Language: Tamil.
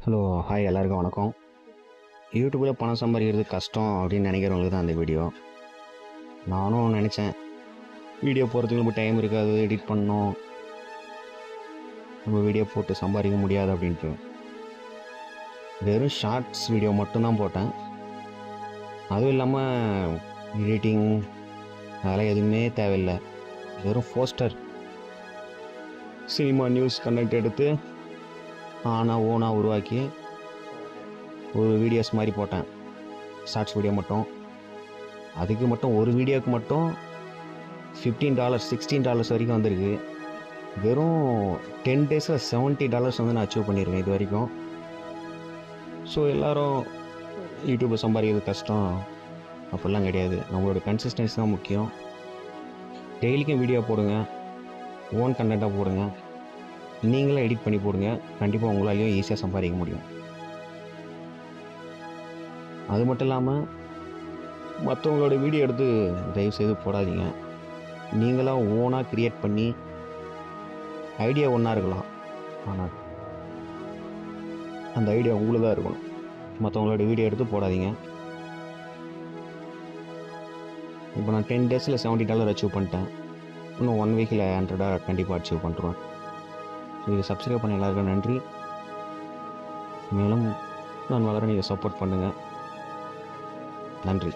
ஹலோ ஹாய் எல்லாருக்கும் வணக்கம். யூடியூப்பில் பணம் சம்பாதிக்கிறது கஷ்டம் அப்படின்னு நினைக்கிறவங்களுக்கு தான் அந்த வீடியோ. நானும் நினச்சேன் வீடியோ போகிறதுக்கு நம்ம டைம் இருக்காது, எடிட் பண்ணோம், நம்ம வீடியோ போட்டு சம்பாதிக்க முடியாது அப்படின்ட்டு வெறும் ஷார்ட்ஸ் வீடியோ மட்டும்தான் போட்டேன். அதுவும் இல்லாமல் எடிட்டிங் அதெல்லாம் எதுவுமே தேவையில்லை. வெறும் போஸ்டர், சினிமா நியூஸ் கண்டென்ட் எடுத்து ஓனாக உருவாக்கி ஒரு வீடியோஸ் மாதிரி போட்டேன். ஷார்ட்ஸ் வீடியோ மட்டும். அதுக்கு மட்டும் ஒரு வீடியோவுக்கு மட்டும் $15 $16 வரைக்கும் வந்திருக்கு. வெறும் 10 டேஸில் $70 வந்து நான் அச்சீவ் பண்ணியிருக்கேன் இது வரைக்கும். ஸோ எல்லோரும் யூடியூப்பை சம்பாதிக்கிறது கஷ்டம் அப்படிலாம் கிடையாது. நம்மளோட கன்சிஸ்டன்சி தான் முக்கியம். டெய்லிக்கும் வீடியோ போடுங்க, ஓன் கண்டென்ட்டாக போடுங்க, நீங்களே எடிட் பண்ணி போடுங்க. கண்டிப்பாக உங்களாலேயும் ஈஸியாக சம்பாதிக்க முடியும். அது மட்டும் இல்லாமல் மற்றவங்களோட வீடியோ எடுத்து தயவுசெய்து போடாதீங்க. நீங்களாக ஓனாக க்ரியேட் பண்ணி ஐடியா ஒன்றா இருக்கலாம், ஆனால் அந்த ஐடியா உங்களுக்கு தான் இருக்கணும். மற்றவங்களோட வீடியோ எடுத்து போடாதீங்க. இப்போ நான் 10 டேஸில் $70 அச்சீவ் பண்ணிட்டேன். இன்னும் 1 வீக்கில் $100 கண்டிப்பாக அச்சீவ் பண்ணுறேன். ஸோ இதை சப்ஸ்கிரைப் பண்ண எல்லாருக்கும் நன்றி. மேலும் நான் வளர நீங்கள் சப்போர்ட் பண்ணுங்கள். நன்றி.